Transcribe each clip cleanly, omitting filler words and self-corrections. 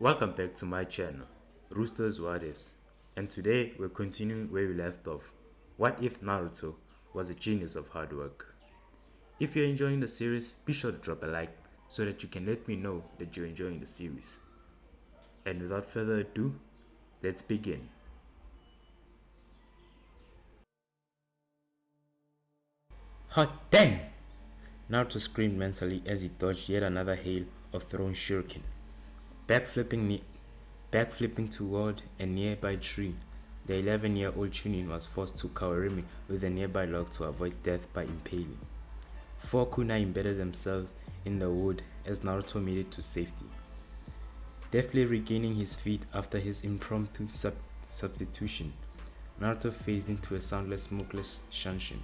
Welcome back to my channel, Rooster's What Ifs, and today we're continuing where we left off. What if Naruto was a genius of hard work? If you're enjoying the series, be sure to drop a like so that you can let me know that you're enjoying the series. And without further ado, let's begin. Hot dang! Naruto screamed mentally as he dodged yet another hail of thrown shuriken. Backflipping toward a nearby tree, the 11-year-old chunin was forced to Kawarimi with a nearby log to avoid death by impaling. Four kunai embedded themselves in the wood as Naruto made it to safety. Deftly regaining his feet after his impromptu substitution, Naruto phased into a soundless, smokeless Shanshin.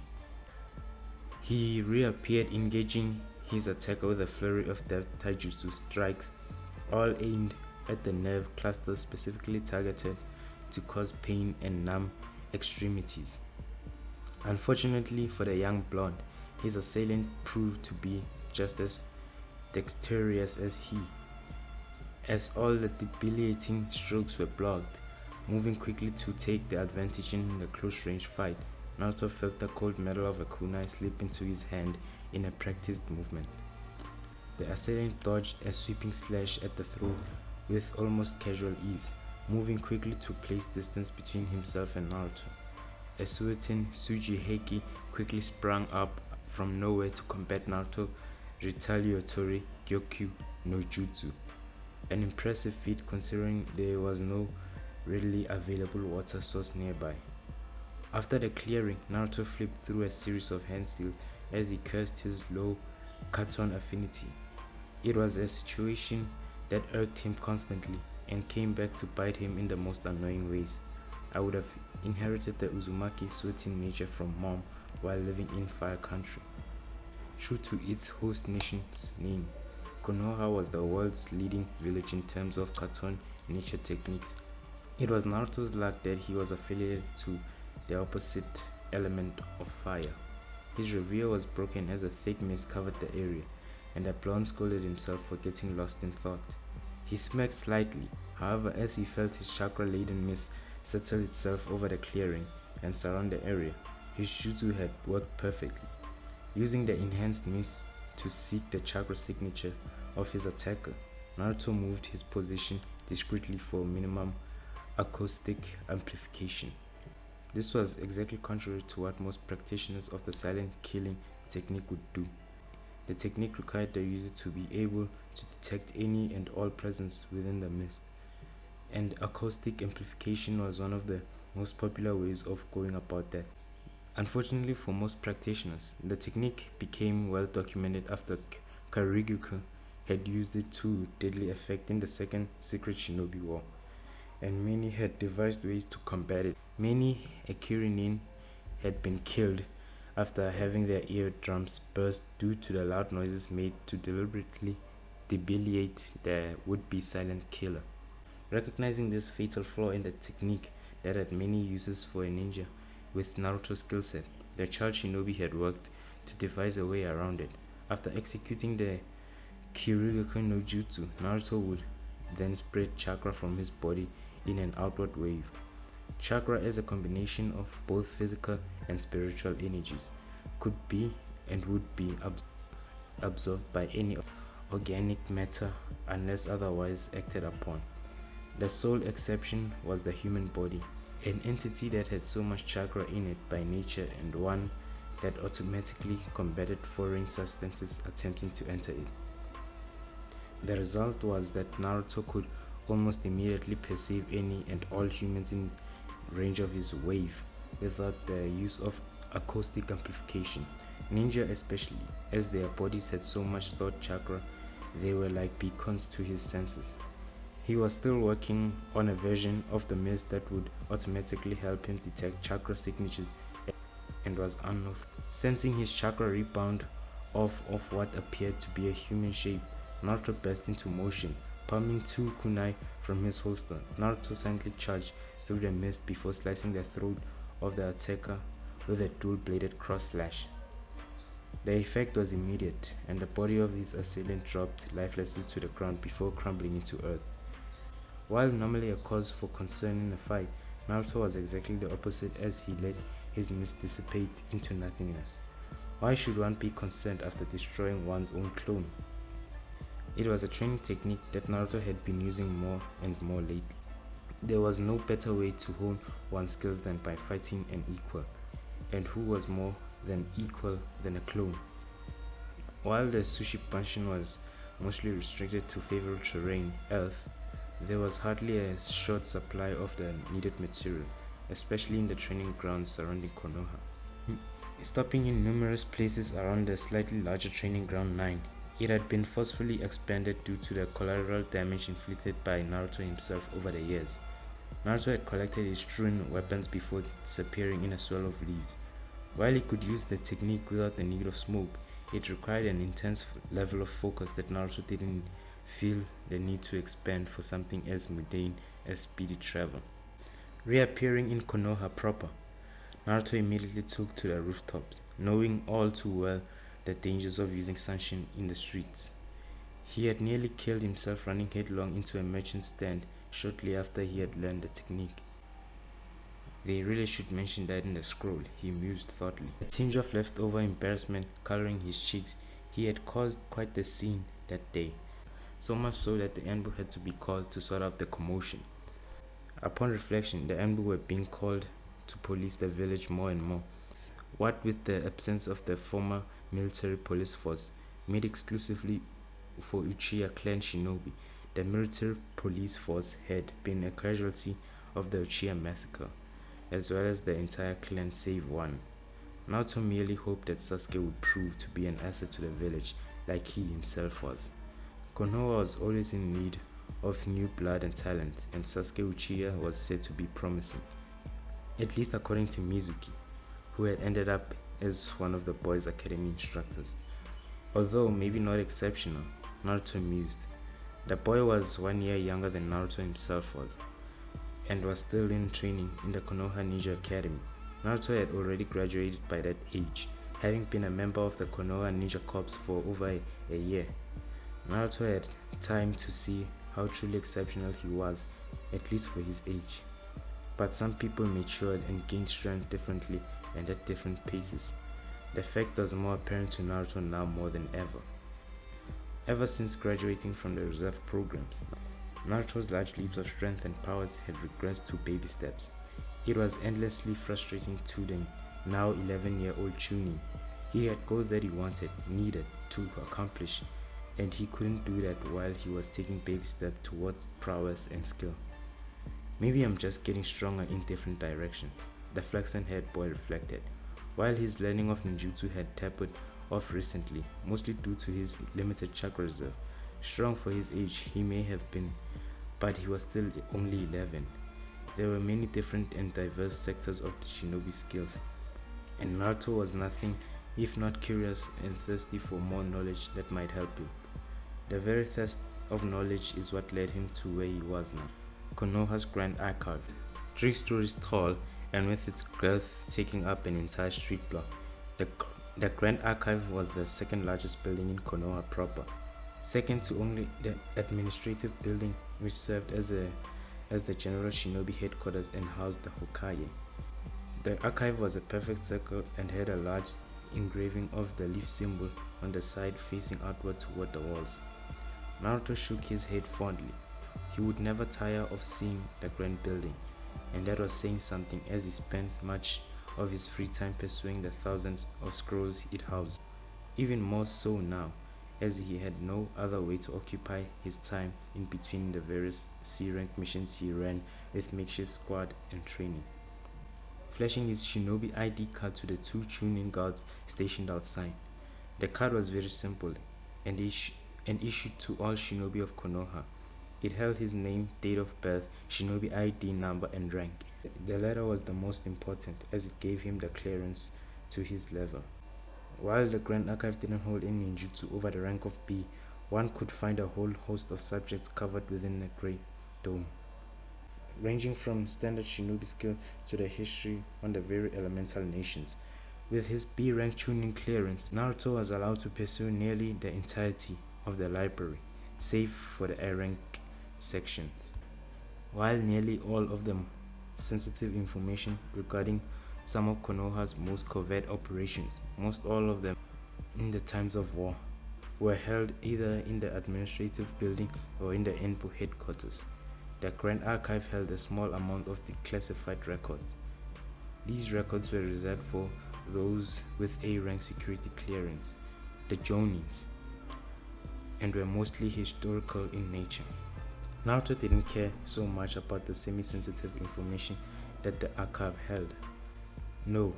He reappeared, engaging his attacker with a flurry of death taijutsu strikes, all aimed at the nerve cluster specifically targeted to cause pain and numb extremities. Unfortunately for the young blonde, his assailant proved to be just as dexterous as he, as all the debilitating strokes were blocked. Moving quickly to take the advantage in the close-range fight, Naruto felt the cold metal of a kunai slip into his hand in a practiced movement. The assailant dodged a sweeping slash at the throat with almost casual ease, moving quickly to place distance between himself and Naruto. A Suitin Sujiheki quickly sprang up from nowhere to combat Naruto's retaliatory Gyokyu no Jutsu, an impressive feat considering there was no readily available water source nearby. After the clearing, Naruto flipped through a series of hand seals as he cursed his low Katon affinity. It was a situation that irked him constantly and came back to bite him in the most annoying ways. I would have inherited the Uzumaki Suitin nature from mom while living in Fire Country. True to its host nation's name, Konoha was the world's leading village in terms of Katon nature techniques. It was Naruto's luck that he was affiliated to the opposite element of fire. His reverie was broken as a thick mist covered the area, and the blonde scolded himself for getting lost in thought. He smirked slightly, however, as he felt his chakra-laden mist settle itself over the clearing and surround the area. His jutsu had worked perfectly. Using the enhanced mist to seek the chakra signature of his attacker, Naruto moved his position discreetly for minimum acoustic amplification. This was exactly contrary to what most practitioners of the silent killing technique would do. The technique required the user to be able to detect any and all presence within the mist, and acoustic amplification was one of the most popular ways of going about that. Unfortunately for most practitioners, the technique became well documented after Kariguka had used it to deadly effect in the Second Secret Shinobi War, and many had devised ways to combat it. Many Akirinin had been killed after having their eardrums burst due to the loud noises made to deliberately debilitate the would-be silent killer. Recognizing this fatal flaw in the technique that had many uses for a ninja with Naruto's skillset, the child shinobi had worked to devise a way around it. After executing the Kyuryuken no Jutsu, Naruto would then spread chakra from his body in an outward wave. Chakra, as a combination of both physical and spiritual energies, could be and would be absorbed by any organic matter unless otherwise acted upon. The sole exception was the human body, an entity that had so much chakra in it by nature and one that automatically combated foreign substances attempting to enter it. The result was that Naruto could almost immediately perceive any and all humans in range of his wave without the use of acoustic amplification. Ninja especially, as their bodies had so much stored chakra, they were like beacons to his senses. He was still working on a version of the mist that would automatically help him detect chakra signatures and was unknown. Sensing his chakra rebound off of what appeared to be a human shape, Naruto burst into motion, palming two kunai from his holster. Naruto silently charged through the mist before slicing the throat of the attacker with a dual-bladed cross slash. The effect was immediate, and the body of his assailant dropped lifelessly to the ground before crumbling into earth. While normally a cause for concern in a fight, Naruto was exactly the opposite as he let his mist dissipate into nothingness. Why should one be concerned after destroying one's own clone? It was a training technique that Naruto had been using more and more lately. There was no better way to hone one's skills than by fighting an equal, and who was more than equal than a clone? While the Sushi Banshin was mostly restricted to favorable terrain, Earth, there was hardly a short supply of the needed material, especially in the training grounds surrounding Konoha. Stopping in numerous places around the slightly larger training ground 9, it had been forcefully expanded due to the collateral damage inflicted by Naruto himself over the years. Naruto had collected his chunin weapons before disappearing in a swirl of leaves. While he could use the technique without the need of smoke, it required an intense level of focus that Naruto didn't feel the need to expend for something as mundane as speedy travel. Reappearing in Konoha proper, Naruto immediately took to the rooftops, knowing all too well the dangers of using sunshine in the streets. He had nearly killed himself running headlong into a merchant's stand shortly after he had learned the technique. They really should mention that in the scroll, he mused thoughtfully. A tinge of leftover embarrassment coloring his cheeks. He had caused quite the scene that day, so much so that the Anbu had to be called to sort out the commotion. Upon reflection, the Anbu were being called to police the village more and more. What with the absence of the former military police force, made exclusively for Uchiha clan shinobi, the military police force had been a casualty of the Uchiha massacre, as well as the entire clan save one. Naruto merely hoped that Sasuke would prove to be an asset to the village like he himself was. Konoha was always in need of new blood and talent, and Sasuke Uchiha was said to be promising, at least according to Mizuki, who had ended up as one of the boys' academy instructors. Although maybe not exceptional, Naruto mused. The boy was 1 year younger than Naruto himself was, and was still in training in the Konoha Ninja Academy. Naruto had already graduated by that age, having been a member of the Konoha Ninja Corps for over a year. Naruto had time to see how truly exceptional he was, at least for his age. But some people matured and gained strength differently and at different paces. The fact was more apparent to Naruto now more than ever. Ever since graduating from the reserve programs, Naruto's large leaps of strength and powers had regressed to baby steps. It was endlessly frustrating to the now 11-year-old chunin. He had goals that he needed to accomplish, and he couldn't do that while he was taking baby steps towards prowess and skill. Maybe I'm just getting stronger in different directions, the flaxen-haired boy reflected, while his learning of ninjutsu had tapered off recently, mostly due to his limited chakra reserve. Strong for his age he may have been, but he was still only 11. There were many different and diverse sectors of the shinobi skills, and Naruto was nothing if not curious and thirsty for more knowledge that might help him. The very thirst of knowledge is what led him to where he was now. Konoha's Grand Archive, 3 stories tall and with its girth taking up an entire street block. The Grand Archive was the second largest building in Konoha proper, second to only the administrative building which served as the general shinobi headquarters and housed the Hokage. The archive was a perfect circle and had a large engraving of the leaf symbol on the side facing outward toward the walls. Naruto shook his head fondly. He would never tire of seeing the grand building, and that was saying something as he spent much of his free time pursuing the thousands of scrolls it housed. Even more so now, as he had no other way to occupy his time in between the various C-rank missions he ran with makeshift squad and training. Flashing his shinobi ID card to the 2 chunin guards stationed outside. The card was very simple and issued to all shinobi of Konoha. It held his name, date of birth, shinobi ID number and rank. The latter was the most important as it gave him the clearance to his level. While the Grand Archive didn't hold any ninjutsu over the rank of B, one could find a whole host of subjects covered within the Great Dome, ranging from standard shinobi skill to the history on the very elemental nations. With his B rank chunin clearance, Naruto was allowed to pursue nearly the entirety of the library, save for the A rank sections. While nearly all of them sensitive information regarding some of Konoha's most covert operations, most all of them in the times of war, were held either in the administrative building or in the Enbu headquarters. The Grand Archive held a small amount of declassified records. These records were reserved for those with A-rank security clearance, the Jonins, and were mostly historical in nature. Naruto didn't care so much about the semi-sensitive information that the archive held. No,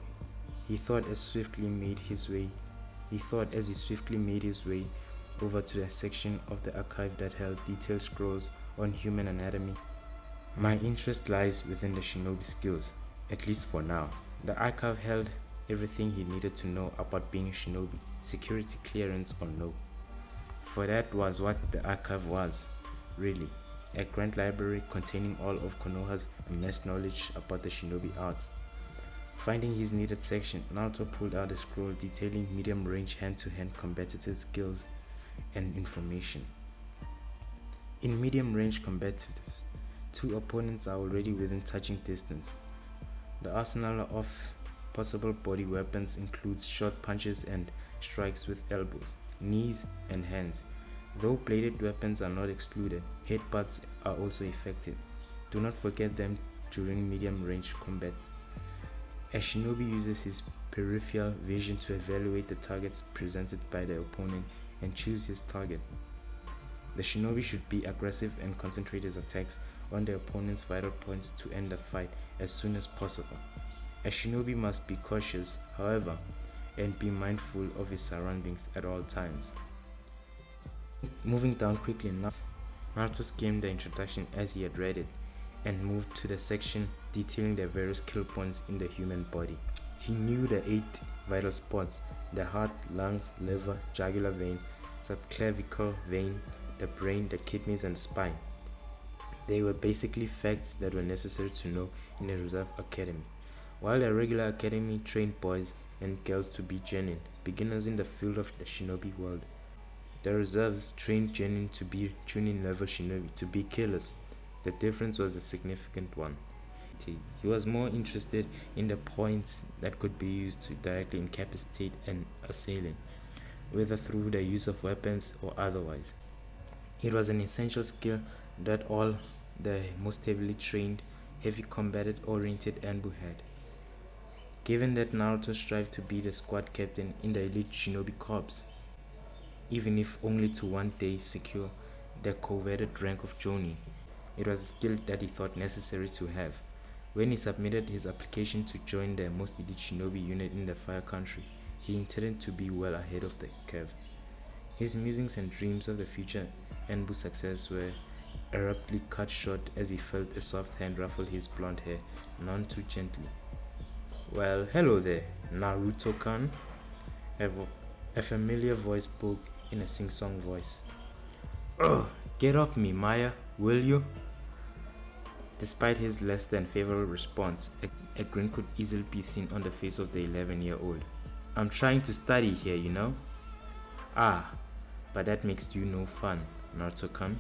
he thought as he swiftly made his way over to the section of the archive that held detailed scrolls on human anatomy. My interest lies within the shinobi skills, at least for now. The archive held everything he needed to know about being a shinobi, security clearance or no. For that was what the archive was, really. A grand library containing all of Konoha's amassed knowledge about the shinobi arts. Finding his needed section, Naruto pulled out a scroll detailing medium-range hand-to-hand competitive skills and information. In medium-range competitive, two opponents are already within touching distance. The arsenal of possible body weapons includes short punches and strikes with elbows, knees, and hands. Though bladed weapons are not excluded, headbutts are also effective. Do not forget them during medium-range combat. A shinobi uses his peripheral vision to evaluate the targets presented by the opponent and choose his target. The shinobi should be aggressive and concentrate his attacks on the opponent's vital points to end the fight as soon as possible. A shinobi must be cautious, however, and be mindful of his surroundings at all times. Moving down quickly now, Naruto skimmed the introduction as he had read it and moved to the section detailing the various kill points in the human body. He knew the 8 vital spots: the heart, lungs, liver, jugular vein, subclavicle vein, the brain, the kidneys, and the spine. They were basically facts that were necessary to know in a reserve academy. While the regular academy trained boys and girls to be genin, beginners in the field of the shinobi world. The reserves trained genin to be chunin level shinobi, to be killers. The difference was a significant one. He was more interested in the points that could be used to directly incapacitate an assailant, whether through the use of weapons or otherwise. It was an essential skill that all the most heavily trained, heavy combat-oriented Enbu had. Given that Naruto strived to be the squad captain in the elite shinobi corps, even if only to one day secure the coveted rank of Jonin, it was a skill that he thought necessary to have. When he submitted his application to join the most elite shinobi unit in the Fire Country, he intended to be well ahead of the curve. His musings and dreams of the future Enbu success were abruptly cut short as he felt a soft hand ruffle his blonde hair, none too gently. "Well, hello there, Naruto-kun," a familiar voice spoke in a sing-song voice. "Oh, get off me, Maya, will you?" Despite his less than favorable response, a grin could easily be seen on the face of the 11-year-old. "I'm trying to study here, you know." "Ah, but that makes you no fun, Naruto-kun,"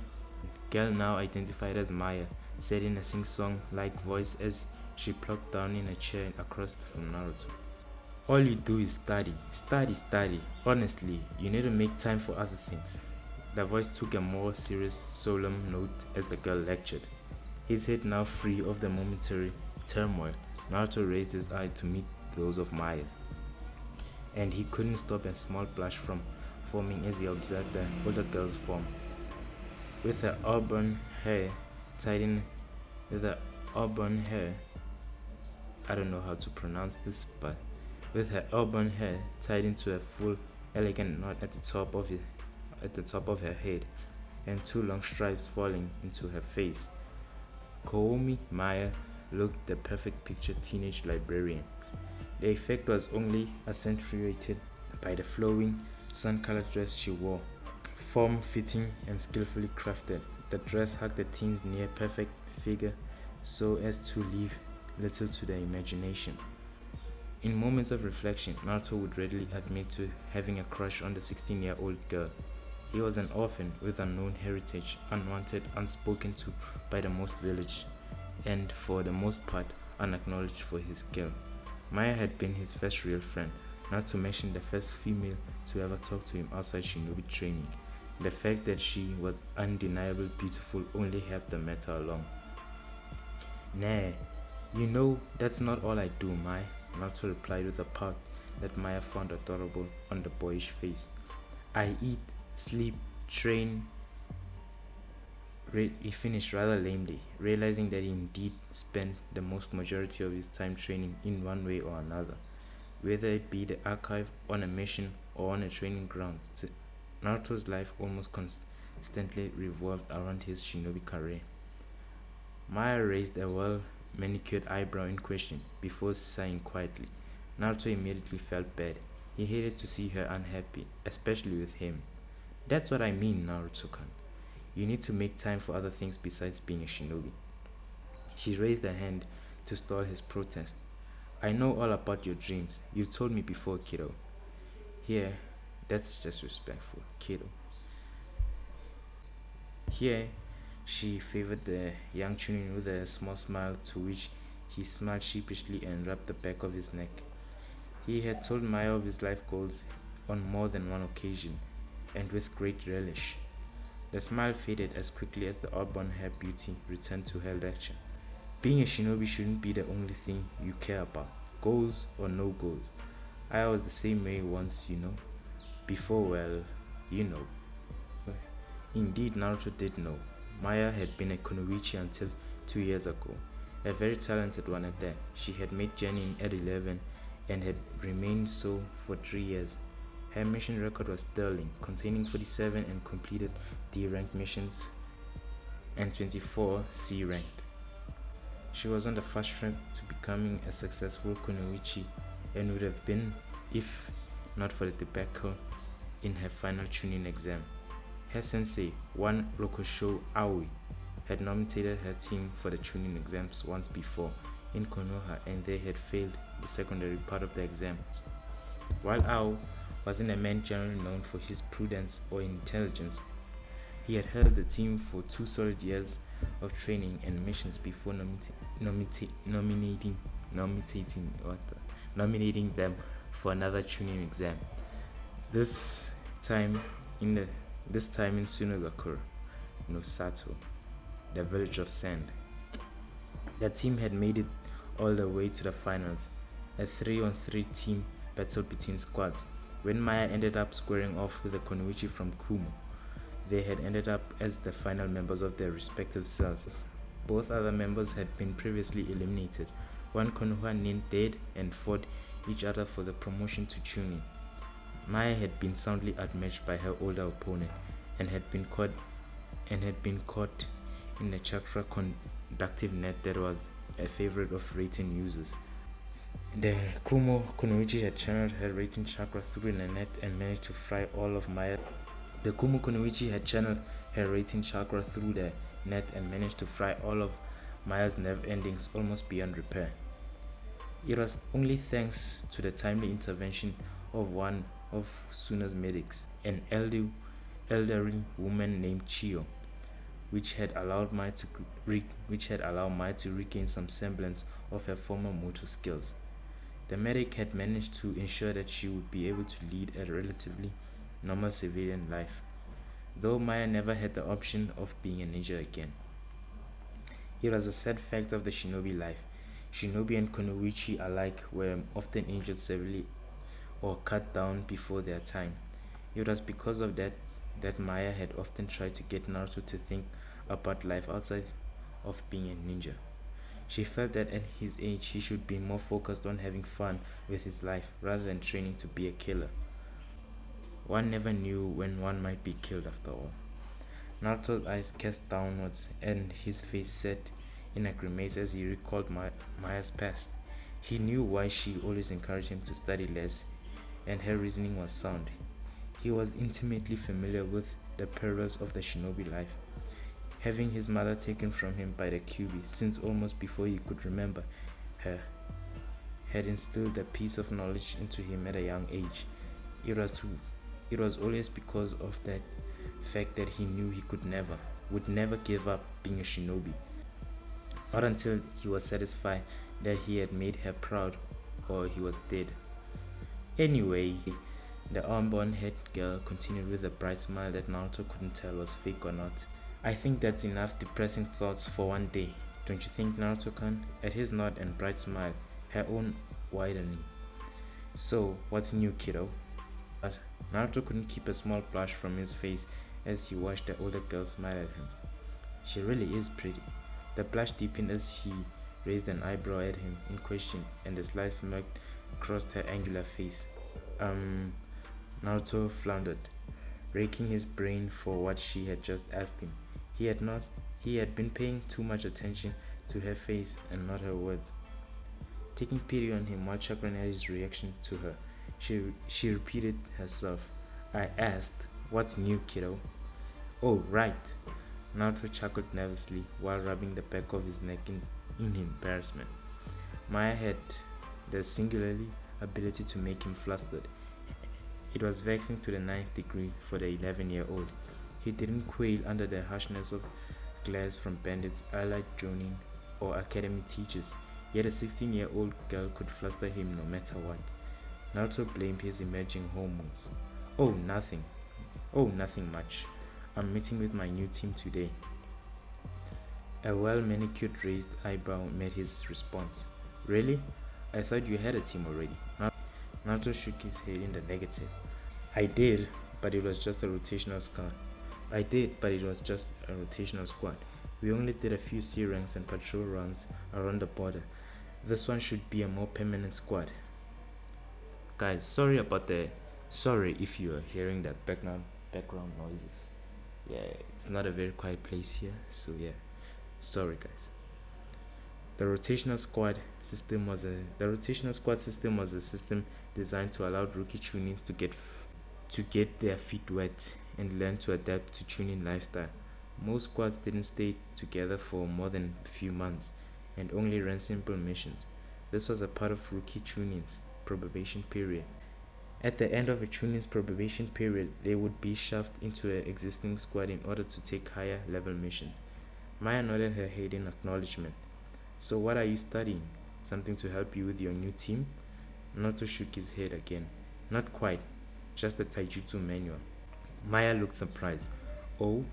girl now identified as Maya said in a sing-song-like voice as she plopped down in a chair across from Naruto. "All you do is study, study, study. Honestly, you need to make time for other things." The voice took a more serious, solemn note as the girl lectured. His head now free of the momentary turmoil, Naruto raised his eye to meet those of Maya's, and he couldn't stop a small blush from forming as he observed the older girl's form. With her auburn hair tied in I don't know how to pronounce this, but with her auburn hair tied into a full, elegant knot at the top of her head, and 2 long stripes falling into her face, Koumi Maya looked the perfect picture teenage librarian. The effect was only accentuated by the flowing, sun-colored dress she wore, form-fitting and skillfully crafted. The dress hugged the teen's near-perfect figure so as to leave little to the imagination. In moments of reflection, Naruto would readily admit to having a crush on the 16-year-old girl. He was an orphan with unknown heritage, unwanted, unspoken to by the most village, and for the most part unacknowledged for his skill. Maya had been his first real friend, not to mention the first female to ever talk to him outside shinobi training. The fact that she was undeniably beautiful only helped the matter along. Nah, you know that's not all I do, Maya, Naruto replied with a pout that Maya found adorable on the boyish face. I eat, sleep, train. He finished rather lamely, realizing that he indeed spent the most majority of his time training in one way or another, whether it be the archive, on a mission, or on a training ground. Naruto's life almost constantly revolved around his shinobi career. Maya raised a well manicured eyebrow in question before sighing quietly. Naruto immediately felt bad. He hated to see her unhappy, especially with him. That's what I mean, Naruto-kan. You need to make time for other things besides being a shinobi. She raised her hand to stall his protest. I know all about your dreams. You've told me before, kiddo. Here, that's just respectful, kiddo. Here, she favored the young chunin with a small smile to which he smiled sheepishly and rubbed the back of his neck. He had told Maya of his life goals on more than one occasion, and with great relish. The smile faded as quickly as the auburn-haired beauty returned to her lecture. Being a shinobi shouldn't be the only thing you care about, goals or no goals. I was the same way once, Before, well, you know. Indeed, Naruto did know. Maya had been a kunoichi until 2 years ago, a very talented one at that. She had made Genin at 11 and had remained so for 3 years. Her mission record was sterling, containing 47 and completed D ranked missions and 24 C ranked. She was on the fast track to becoming a successful kunoichi and would have been if not for the debacle in her final chunin exam. Her sensei, one Rokosho Aoi, had nominated her team for the chunin exams once before in Konoha, and they had failed the secondary part of the exams. While Ao wasn't a man generally known for his prudence or intelligence, he had held the team for 2 solid years of training and missions before nominating them for another chunin exam. This time in Sunagakure, no Sato, the village of sand. The team had made it all the way to the finals, a 3-on-3 team battle between squads. When Maya ended up squaring off with the Konoichi from Kumo, they had ended up as the final members of their respective cells. Both other members had been previously eliminated. One Konoha nin dead and fought each other for the promotion to chunin. Maya had been soundly outmatched by her older opponent and had been caught in the chakra conductive net that was a favorite of rating users. The Kumo Kunoichi had channeled her rating chakra through the net and managed to fry all of Maya. The Kumo Kunoichi had channeled her rating chakra through the net and managed to fry all of Maya's nerve endings almost beyond repair. It was only thanks to the timely intervention of one of Suna's medics, an elderly woman named Chio, which had allowed Maya to regain some semblance of her former motor skills. The medic had managed to ensure that she would be able to lead a relatively normal civilian life, though Maya never had the option of being a ninja again. It was a sad fact of the shinobi life. Shinobi and kunoichi alike were often injured severely or cut down before their time. It was because of that Maya had often tried to get Naruto to think about life outside of being a ninja. She felt that at his age he should be more focused on having fun with his life rather than training to be a killer. One never knew when one might be killed after all. Naruto's eyes cast downwards and his face set in a grimace as he recalled Maya's past. He knew why she always encouraged him to study less, and her reasoning was sound. He was intimately familiar with the perils of the shinobi life, having his mother taken from him by the Kyuubi since almost before he could remember her, had instilled a piece of knowledge into him at a young age. It was always because of that fact that he knew he would never give up being a shinobi. Not until he was satisfied that he had made her proud or he was dead. Anyway, the unborn head girl continued with a bright smile that Naruto couldn't tell was fake or not. I think that's enough depressing thoughts for one day, don't you think, Naruto-kun? At his nod and bright smile, her own widening. So, what's new, kiddo? But Naruto couldn't keep a small blush from his face as he watched the older girl smile at him. She really is pretty. The blush deepened as he raised an eyebrow at him in question, and a slight smirk crossed her angular face. Naruto floundered, raking his brain for what she had just asked him. He had been paying too much attention to her face and not her words. Taking pity on him while chuckling at his reaction to her, she repeated herself. I asked, what's new, kiddo? Oh, right. Naruto chuckled nervously while rubbing the back of his neck in embarrassment. Maya had the singularly ability to make him flustered. It was vexing to the ninth degree for the 11-year-old. He didn't quail under the harshness of glares from bandits, allied jonin, or academy teachers, yet a 16-year-old girl could fluster him no matter what. Naruto blamed his emerging hormones. Oh, nothing much. I'm meeting with my new team today. A well-manicured raised eyebrow met his response. Really? I thought you had a team already. Naruto shook his head in the negative. I did, but it was just a rotational squad. We only did a few C ranks and patrol runs around the border. This one should be a more permanent squad. Guys, sorry if you are hearing that background noises. Yeah, it's not a very quiet place here, so yeah. Sorry guys. The rotational squad system was a system designed to allow rookie chunins to get their feet wet and learn to adapt to chunin lifestyle. Most squads didn't stay together for more than a few months and only ran simple missions. This was a part of rookie chunin's probation period. At the end of a chunin's probation period, they would be shoved into an existing squad in order to take higher level missions. Maya nodded her head in acknowledgement. So what are you studying? Something to help you with your new team? Naruto shook his head again. Not quite, just a taijutsu manual. Maya looked surprised. Oh,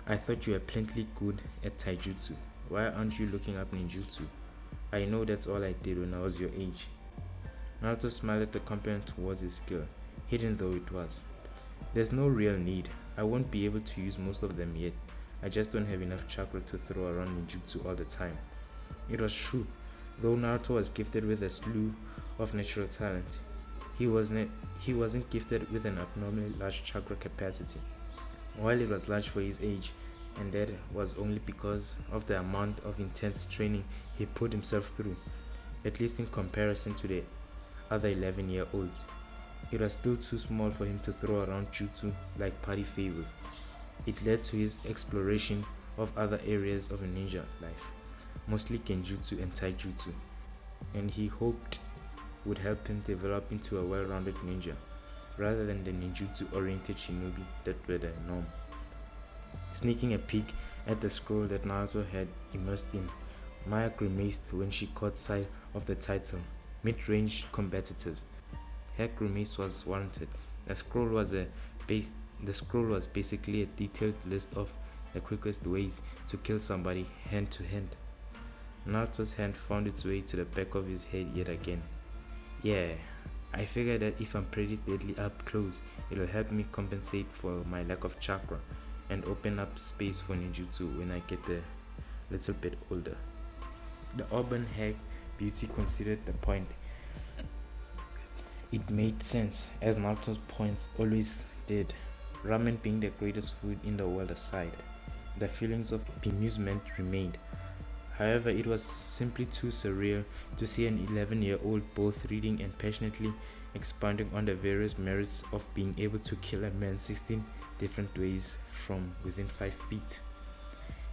I thought you were plenty good at taijutsu. Why aren't you looking up ninjutsu? I know that's all I did when I was your age. Naruto smiled at the compliment towards his skill, hidden though it was. There's no real need. I won't be able to use most of them yet. I just don't have enough chakra to throw around ninjutsu all the time. It was true. Though Naruto was gifted with a slew of natural talent, he wasn't gifted with an abnormally large chakra capacity. While it was large for his age, and that was only because of the amount of intense training he put himself through, at least in comparison to the other 11-year-olds. It was still too small for him to throw around jutsu like party favors. It led to his exploration of other areas of a ninja life, mostly genjutsu and taijutsu, and he hoped would help him develop into a well-rounded ninja, rather than the ninjutsu-oriented shinobi that were the norm. Sneaking a peek at the scroll that Naruto had immersed in, Maya grimaced when she caught sight of the title, Mid-Range Combatatives. Her grimace was warranted. The scroll was basically a detailed list of the quickest ways to kill somebody hand to hand. Naruto's hand found its way to the back of his head yet again. Yeah, I figured that if I'm pretty deadly up close, it'll help me compensate for my lack of chakra and open up space for ninjutsu when I get a little bit older. The auburn-haired beauty considered the point. It made sense, as Naruto's points always did. Ramen being the greatest food in the world aside, the feelings of bemusement remained. However, it was simply too surreal to see an 11-year-old both reading and passionately expounding on the various merits of being able to kill a man 16 different ways from within 5 feet.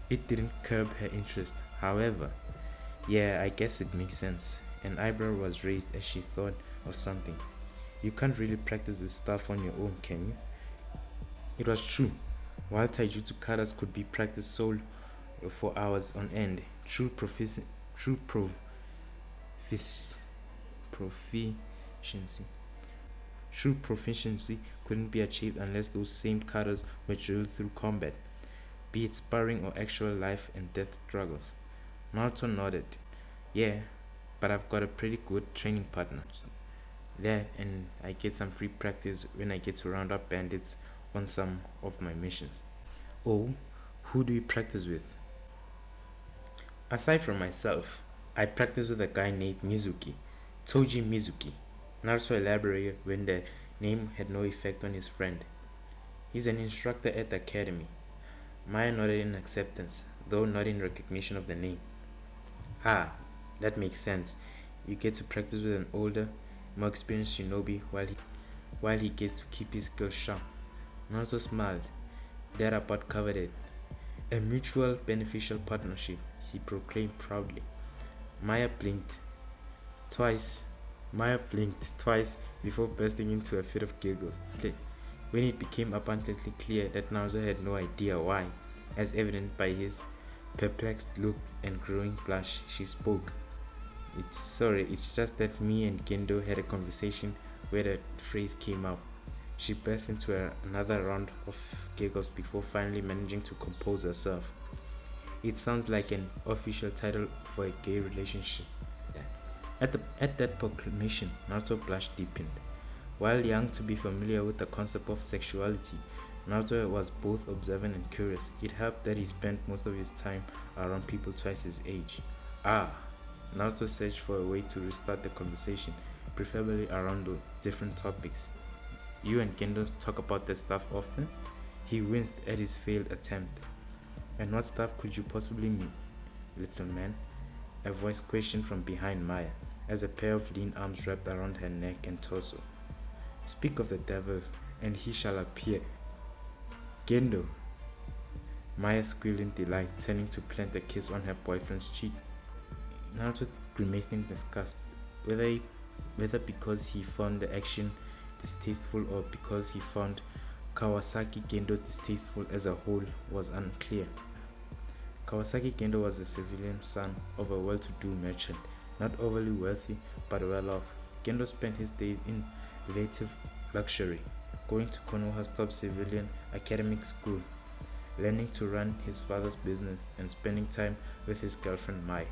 It didn't curb her interest, however. Yeah, I guess it makes sense. An eyebrow was raised as she thought of something. You can't really practice this stuff on your own, can you? It was true. While taijutsu katas could be practiced solo for hours on end, true proficiency True proficiency couldn't be achieved unless those same katas were drilled through combat, be it sparring or actual life and death struggles. Naruto nodded. Yeah, but I've got a pretty good training partner. That, and I get some free practice when I get to round up bandits on some of my missions. Oh, who do you practice with? Aside from myself, I practice with a guy named Mizuki, Toji Mizuki. Naruto elaborated when the name had no effect on his friend. He's an instructor at the academy. Maya nodded in acceptance, though not in recognition of the name. Ah, that makes sense. You get to practice with an older, more experienced shinobi while he gets to keep his skills sharp. Naruto smiled. That about covered it. A mutual beneficial partnership, he proclaimed proudly. Maya blinked twice. Maya blinked twice before bursting into a fit of giggles. When it became abundantly clear that Naruto had no idea why, as evident by his perplexed look and growing blush, she spoke. It's just that me and Gendo had a conversation where the phrase came up. She burst into another round of giggles before finally managing to compose herself. It sounds like an official title for a gay relationship. At that proclamation, Naruto blush deepened. While young to be familiar with the concept of sexuality, Naruto was both observant and curious. It helped that he spent most of his time around people twice his age. Ah, Naruto searched for a way to restart the conversation, preferably around the different topics. You and Gendo talk about that stuff often? He winced at his failed attempt. And what stuff could you possibly mean, little man? A voice questioned from behind Maya, as a pair of lean arms wrapped around her neck and torso. Speak of the devil, and he shall appear. Gendo. Maya squealed in delight, turning to plant a kiss on her boyfriend's cheek. Naruto grimaced in disgust, whether because he found the action distasteful or because he found Kawasaki Gendo distasteful as a whole was unclear. Kawasaki Gendo was a civilian son of a well-to-do merchant, not overly wealthy but well off. Gendo spent his days in relative luxury, going to Konoha's top civilian academic school, learning to run his father's business, and spending time with his girlfriend Mai.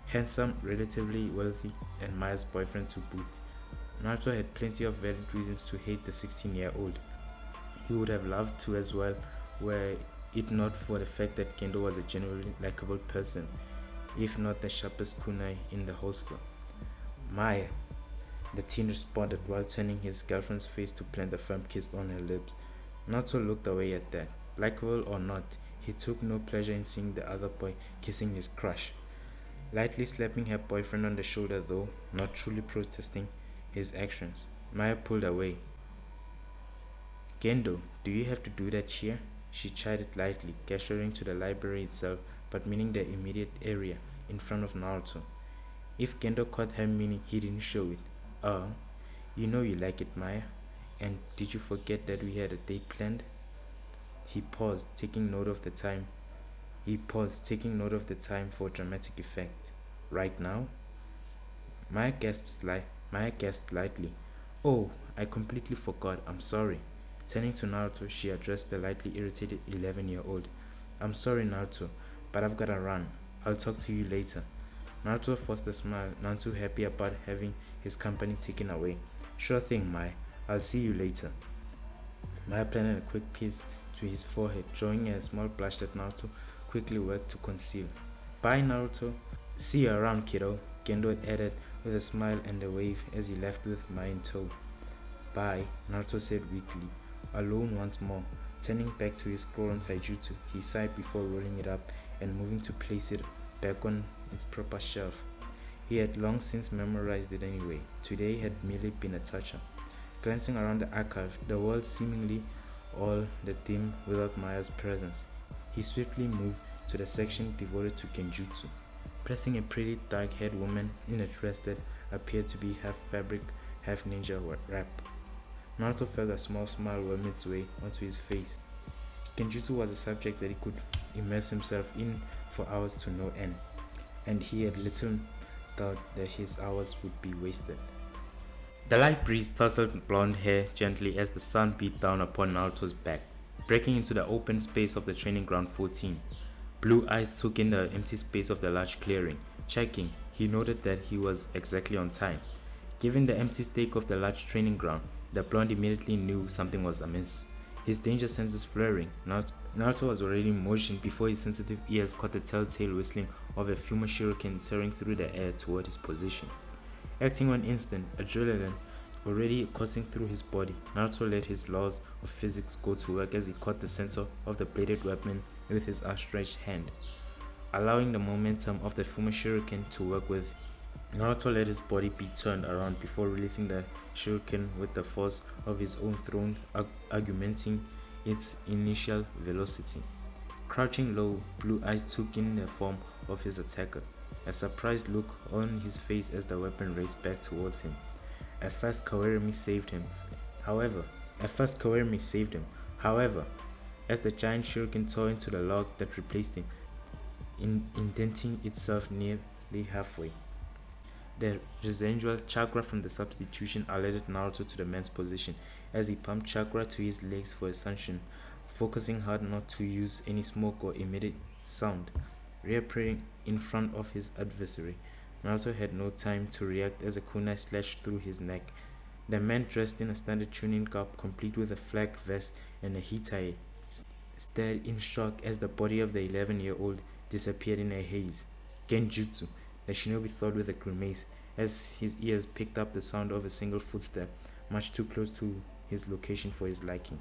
Handsome, relatively wealthy, and Maya's boyfriend to boot. Naruto had plenty of valid reasons to hate the 16-year-old. He would have loved to as well, were it not for the fact that Gendo was a genuinely likable person, if not the sharpest kunai in the holster. Maya, the teen responded while turning his girlfriend's face to plant a firm kiss on her lips. Naruto looked away at that. Likeable or not, he took no pleasure in seeing the other boy kissing his crush. Lightly slapping her boyfriend on the shoulder, though not truly protesting his actions, Maya pulled away. Gendo, do you have to do that here? She chided lightly, gesturing to the library itself, but meaning the immediate area in front of Naruto. If Gendo caught her meaning, he didn't show it. Oh, you know you like it, Maya. And did you forget that we had a date planned? He paused, taking note of the time for dramatic effect. Right now? Maya gasped lightly. Oh, I completely forgot. I'm sorry. Turning to Naruto, she addressed the lightly irritated 11-year-old. I'm sorry, Naruto, but I've gotta run. I'll talk to you later. Naruto forced a smile, none too happy about having his company taken away. Sure thing, Mai. I'll see you later. Maya planted a quick kiss to his forehead, drawing a small blush that Naruto quickly worked to conceal. Bye, Naruto. See you around, kiddo, Gendo had added with a smile and a wave as he left with Mai in tow. Bye, Naruto said weakly, alone once more. Turning back to his scroll on taijutsu, he sighed before rolling it up and moving to place it back on its proper shelf. He had long since memorized it anyway. Today had merely been a touch-up. Glancing around the archive, the world seemingly all the dim without Maya's presence, he swiftly moved to the section devoted to genjutsu, pressing a pretty dark-haired woman in a dress that appeared to be half fabric, half ninja wrap. Naruto felt a small smile worm its way onto his face. Genjutsu was a subject that he could immerse himself in for hours to no end, and he had little doubt that his hours would be wasted. The light breeze tousled blonde hair gently as the sun beat down upon Naruto's back, breaking into the open space of the training ground 14. Blue eyes took in the empty space of the large clearing. Checking, he noted that he was exactly on time. Given the empty state of the large training ground, the blonde immediately knew something was amiss. His danger senses flaring, Naruto was already in motion before his sensitive ears caught the telltale whistling of a Fuma shuriken tearing through the air toward his position. Acting on instinct, adrenaline already coursing through his body, Naruto let his laws of physics go to work as he caught the center of the bladed weapon with his outstretched hand. Allowing the momentum of the Fuma shuriken to work with, Naruto let his body be turned around before releasing the shuriken with the force of his own throne, augmenting its initial velocity. Crouching low, Blue Eyes took in the form of his attacker, a surprised look on his face as the weapon raced back towards him. At first Kawerimi saved him. However, as the giant shuriken tore into the log that replaced him, indenting itself nearly halfway. The residual chakra from the substitution alerted Naruto to the man's position as he pumped chakra to his legs for ascension, focusing hard not to use any smoke or emitted sound. Reappearing in front of his adversary, Naruto had no time to react as a kunai slashed through his neck. The man, dressed in a standard chunin garb complete with a flak vest and a hitae, stared in shock as the body of the 11-year-old disappeared in a haze. Genjutsu, the shinobi thought with a grimace as his ears picked up the sound of a single footstep, much too close to his location for his liking.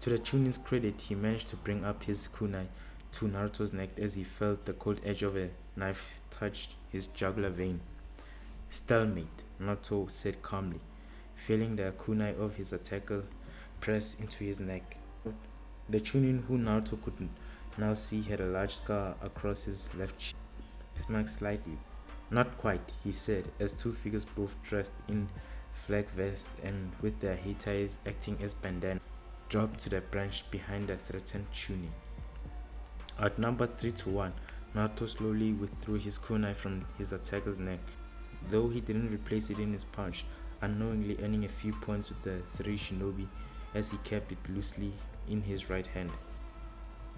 To the chunin's credit, he managed to bring up his kunai to Naruto's neck as he felt the cold edge of a knife touch his jugular vein. Stalemate, Naruto said calmly, feeling the kunai of his attacker press into his neck. The chunin, who Naruto could now see, had a large scar across his left cheek. He smiled slightly. Not quite, he said, as two figures both dressed in flak vests and with their hitaes acting as bandana dropped to the branch behind the threatened chunin. Outnumbered 3-1, Naruto slowly withdrew his kunai from his attacker's neck, though he didn't replace it in his punch, unknowingly earning a few points with the three shinobi as he kept it loosely in his right hand.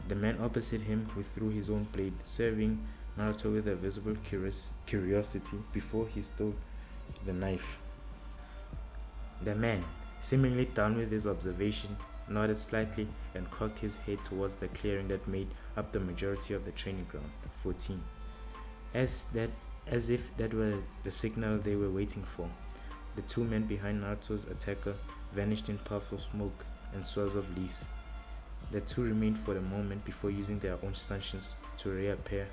The man opposite him withdrew his own blade, serving Naruto with a visible curiosity before he stowed the knife. The man, seemingly done with his observation, nodded slightly and cocked his head towards the clearing that made up the majority of the training ground, 14, as if that were the signal they were waiting for. The two men behind Naruto's attacker vanished in puffs of smoke and swirls of leaves. The two remained for a moment before using their own sanctions to reappear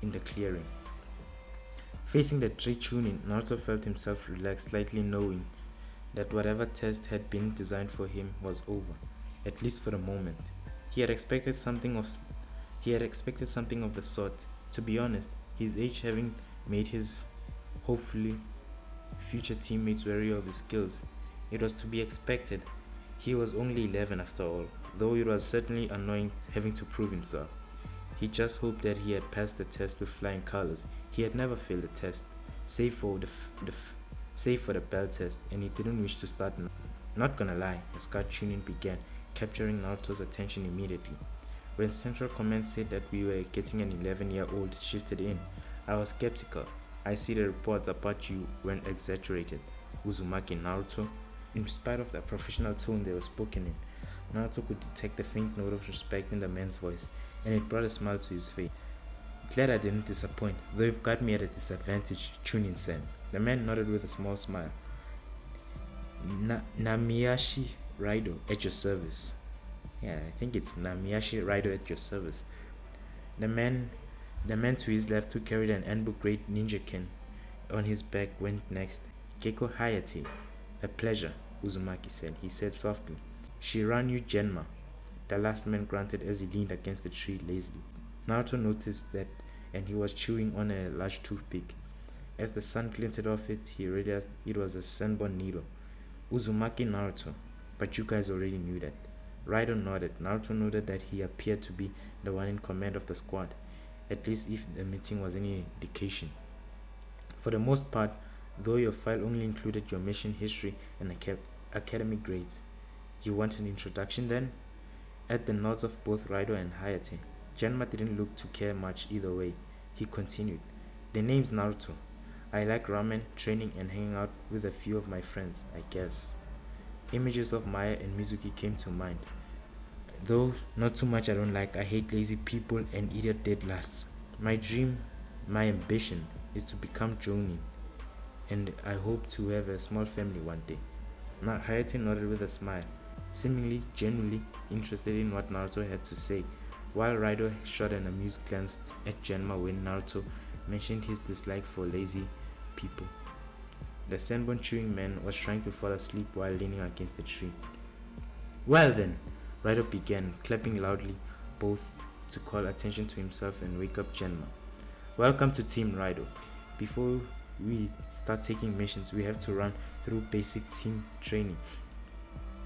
in the clearing. Facing the three chunin, Naruto felt himself relax, slightly knowing that whatever test had been designed for him was over, at least for the moment. He had expected something of the sort. To be honest, his age having made his hopefully future teammates wary of his skills, it was to be expected. He was only 11 after all, though it was certainly annoying having to prove himself. He just hoped that he had passed the test with flying colors. He had never failed a test, save for the bell test, and he didn't wish to start now. Not gonna lie, the Scar Chunin began, capturing Naruto's attention immediately. When Central Command said that we were getting an 11-year-old shifted in, I was skeptical. I see the reports about you weren't exaggerated, Uzumaki Naruto. In spite of the professional tone they were spoken in, Naruto could detect the faint note of respect in the man's voice, and it brought a smile to his face. Glad I didn't disappoint, though you've got me at a disadvantage, Chunin said. The man nodded with a small smile. Namiyashi Raido at your service. Yeah, I think it's Namiyashi Raido at your service. The man to his left, who carried an Anbu grade ninjakin on his back, went next. Keiko Hayate. A pleasure, Uzumaki said. He said softly. Shiranyu Genma. The last man grunted as he leaned against the tree lazily. Naruto noticed that, and he was chewing on a large toothpick. As the sun glinted off it, he realized it was a Senbon needle. Uzumaki Naruto. But you guys already knew that. Raido nodded. Naruto noted that he appeared to be the one in command of the squad, at least if the meeting was any indication. For the most part, though your file only included your mission history and academic grades. You want an introduction then? At the nods of both Raido and Hayate, Genma didn't look to care much either way. He continued, "The name's Naruto. I like ramen, training, and hanging out with a few of my friends, I guess." Images of Maya and Mizuki came to mind. Though not too much I don't like. I hate lazy people and idiot deadlasts. My dream, my ambition, is to become Jonin, and I hope to have a small family one day. Now Hayate nodded with a smile, seemingly genuinely interested in what Naruto had to say, while Raido shot an amused glance at Genma when Naruto mentioned his dislike for lazy people. The Senbon chewing man was trying to fall asleep while leaning against the tree. "Well then," Raido began, clapping loudly, both to call attention to himself and wake up Genma. "Welcome to Team Raido. Before we start taking missions, we have to run through basic team training."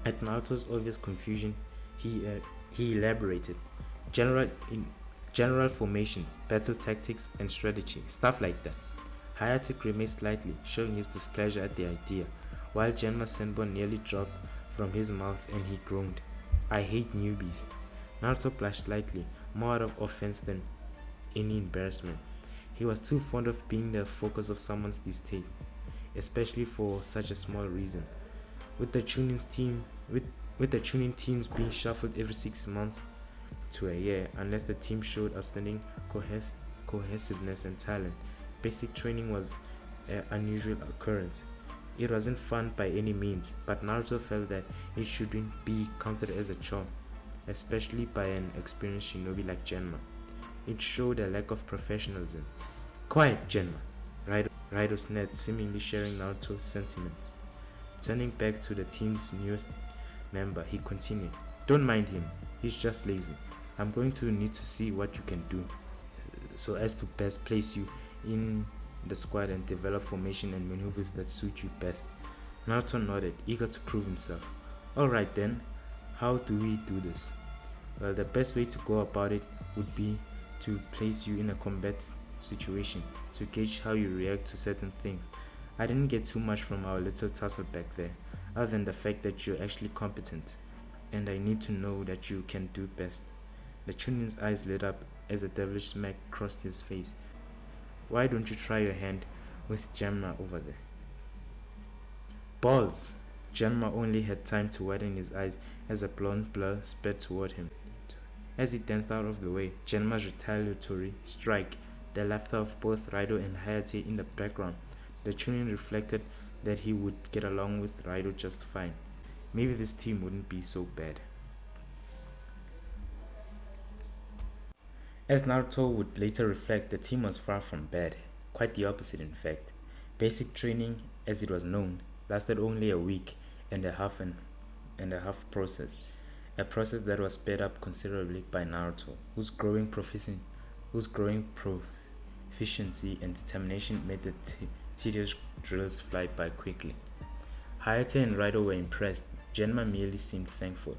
At Naruto's obvious confusion, he elaborated. General formations, battle tactics, and strategy, stuff like that." Hayate grimaced slightly, showing his displeasure at the idea, while Genma's senbon nearly dropped from his mouth and he groaned, "I hate newbies." Naruto blushed slightly, more out of offense than any embarrassment. He was too fond of being the focus of someone's distaste, especially for such a small reason. With the chunin teams being shuffled every 6 months to a year, unless the team showed outstanding cohesiveness and talent, basic training was an unusual occurrence. It wasn't fun by any means, but Naruto felt that it shouldn't be counted as a chore, especially by an experienced shinobi like Genma. It showed a lack of professionalism. "Quiet, Genma," Raido snapped, seemingly sharing Naruto's sentiments. Turning back to the team's newest member, he continued, "Don't mind him, he's just lazy. I'm going to need to see what you can do so as to best place you in the squad and develop formation and maneuvers that suit you best." Naruto nodded, eager to prove himself. "Alright then, how do we do this?" "Well, the best way to go about it would be to place you in a combat situation to gauge how you react to certain things. I didn't get too much from our little tussle back there, other than the fact that you're actually competent, and I need to know that you can do best." The Chunin's eyes lit up as a devilish smack crossed his face. "Why don't you try your hand with Genma over there?" "Balls!" Genma only had time to widen his eyes as a blonde blur sped toward him. As he danced out of the way, Genma's retaliatory strike, the laughter of both Raido and Hayate in the background, the Chunin reflected that he would get along with Raido just fine. Maybe this team wouldn't be so bad. As Naruto would later reflect, the team was far from bad. Quite the opposite, in fact. Basic training, as it was known, lasted only a week and a half process. A process that was sped up considerably by Naruto, whose growing proficiency and determination made the tedious drills fly by quickly. Hayate and Raido were impressed. Genma merely seemed thankful.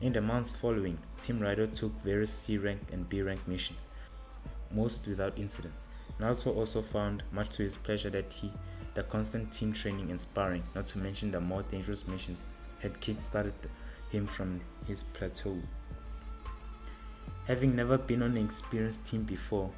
In the months following, Team Raido took various C-rank and B-rank missions, most without incident. Naruto also found, much to his pleasure, that the constant team training and sparring, not to mention the more dangerous missions, had kick-started him from his plateau. Having never been on an experienced team before,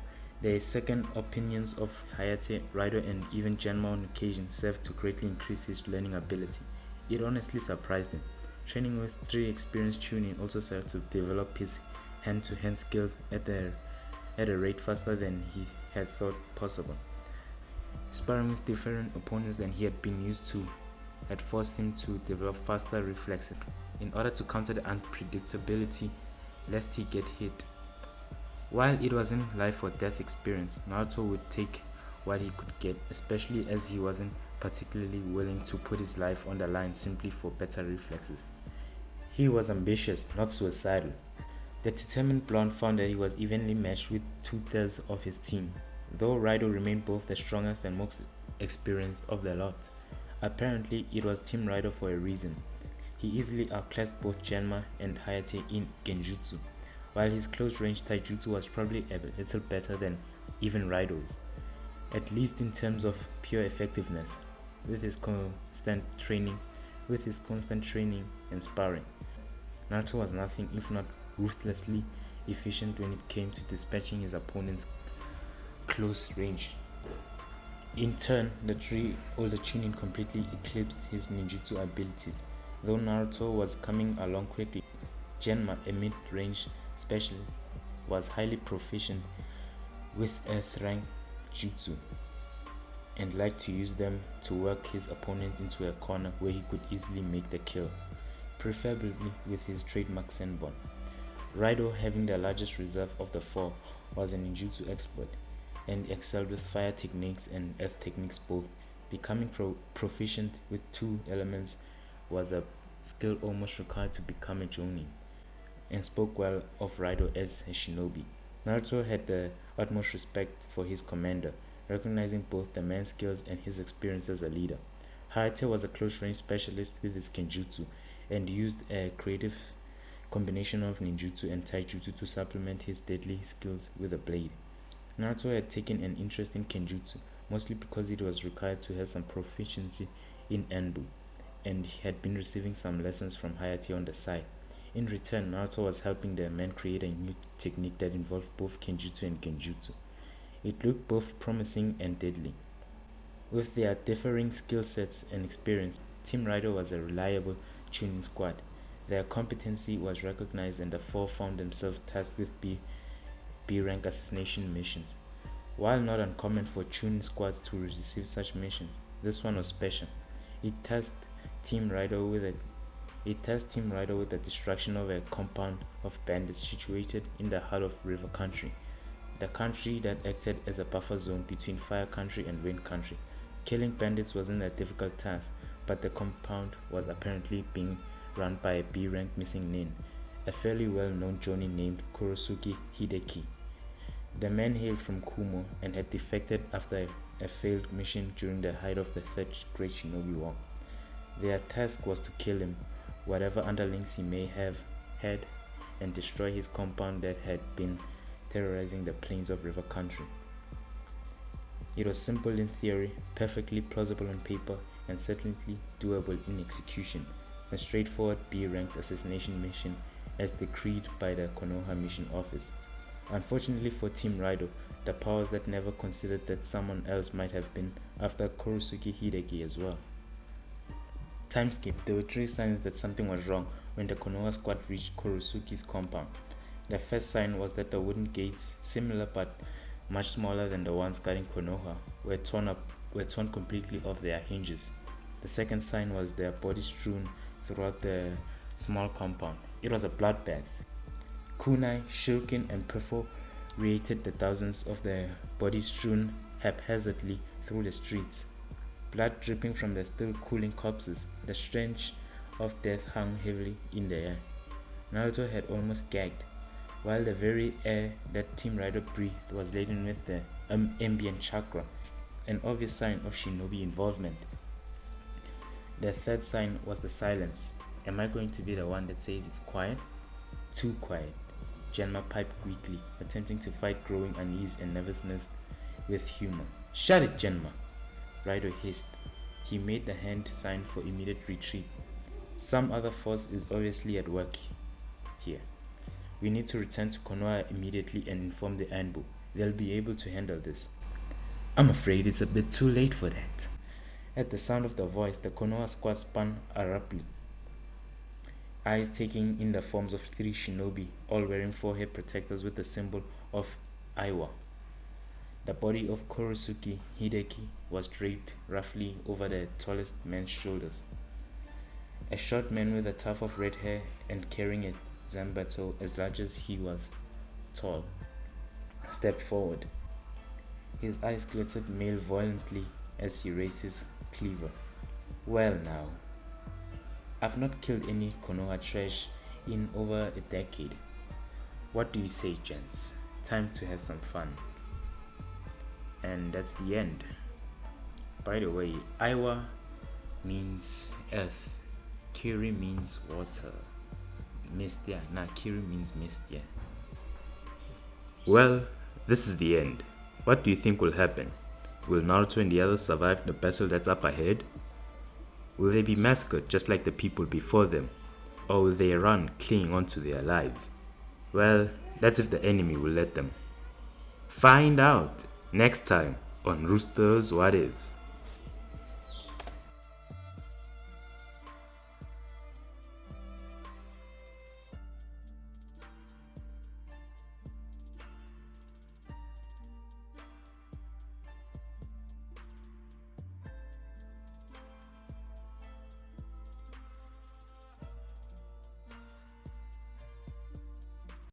the second opinions of Hayate, Raido, and even Genma on occasion served to greatly increase his learning ability. It honestly surprised him. Training with 3 experienced chunin also served to develop his hand-to-hand skills at a rate faster than he had thought possible. Sparring with different opponents than he had been used to had forced him to develop faster reflexes in order to counter the unpredictability lest he get hit. While it wasn't life or death experience, Naruto would take what he could get, especially as he wasn't particularly willing to put his life on the line simply for better reflexes. He was ambitious, not suicidal. The determined blonde found that he was evenly matched with 2/3 of his team, though Raido remained both the strongest and most experienced of the lot. Apparently, it was Team Raido for a reason. He easily outclassed both Genma and Hayate in Genjutsu, while his close-range taijutsu was probably a little better than even Raido's, at least in terms of pure effectiveness. With his constant training and sparring, Naruto was nothing if not ruthlessly efficient when it came to dispatching his opponent's close range. In turn, the three older chunin completely eclipsed his ninjutsu abilities. Though Naruto was coming along quickly, Genma, a mid-range specialist, was highly proficient with earth rank jutsu and liked to use them to work his opponent into a corner where he could easily make the kill, preferably with his trademark Senbon. Raido, having the largest reserve of the four, was a ninjutsu expert and excelled with fire techniques and earth techniques both. Becoming proficient with two elements was a skill almost required to become a jonin, and spoke well of Raido as a shinobi. Naruto had the utmost respect for his commander, recognizing both the man's skills and his experience as a leader. Hayate was a close-range specialist with his kenjutsu and used a creative combination of ninjutsu and taijutsu to supplement his deadly skills with a blade. Naruto had taken an interest in kenjutsu, mostly because it was required to have some proficiency in Anbu, and he had been receiving some lessons from Hayate on the side. In return, Naruto was helping the man create a new technique that involved both kenjutsu and genjutsu. It looked both promising and deadly. With their differing skill sets and experience, Team Raido was a reliable chunin squad. Their competency was recognized and the four found themselves tasked with B-rank assassination missions. While not uncommon for chunin squads to receive such missions, this one was special. It tasked Team Raido with the destruction of a compound of bandits situated in the heart of River Country, the country that acted as a buffer zone between Fire Country and Wind Country. Killing bandits wasn't a difficult task, but the compound was apparently being run by a B-rank missing nin, a fairly well-known jonin named Kurosuke Hideki. The man hailed from Kumo and had defected after a failed mission during the height of the Third Great Shinobi War. Their task was to kill him, whatever underlings he may have had, and destroy his compound that had been terrorizing the plains of River Country. It was simple in theory, perfectly plausible on paper, and certainly doable in execution. A straightforward B-ranked assassination mission as decreed by the Konoha Mission Office. Unfortunately for Team Raido, the powers that never considered that someone else might have been after Kurosuke Hideki as well. Timeskip, there were 3 signs that something was wrong when the Konoha squad reached Kurosuke's compound. The first sign was that the wooden gates, similar but much smaller than the ones guarding Konoha, were torn completely off their hinges. The second sign was their bodies strewn throughout the small compound. It was a bloodbath. Kunai, Shuriken, and perforated the thousands of their bodies strewn haphazardly through the streets. Blood dripping from the still cooling corpses, the stench of death hung heavily in the air. Naruto had almost gagged, while the very air that Team Raido breathed was laden with the ambient chakra, an obvious sign of shinobi involvement. The third sign was the silence. Am I going to be the one that says it's quiet? Too quiet. Genma piped weakly, attempting to fight growing unease and nervousness with humor. Shut it, Genma! Raido hissed. He made the hand sign for immediate retreat. Some other force is obviously at work here. We need to return to Konoha immediately and inform the Anbu. They'll be able to handle this. I'm afraid it's a bit too late for that. At the sound of the voice, the Konoha squad spun abruptly, eyes taking in the forms of 3 shinobi, all wearing forehead protectors with the symbol of Aiwa. The body of Kurosuke Hideki was draped roughly over the tallest man's shoulders. A short man with a tuft of red hair and carrying a zanbatsu as large as he was tall stepped forward. His eyes glittered malevolently as he raised his cleaver. Well now, I've not killed any Konoha trash in over a decade. What do you say, gents? Time to have some fun. And that's the end. By the way, Aiwa means earth. Kiri means water. Mistia. Nah, Kiri means Mistia. Well, this is the end. What do you think will happen? Will Naruto and the others survive the battle that's up ahead? Will they be massacred just like the people before them? Or will they run, clinging onto their lives? Well, that's if the enemy will let them. Find out next time on Rooster's What Ifs.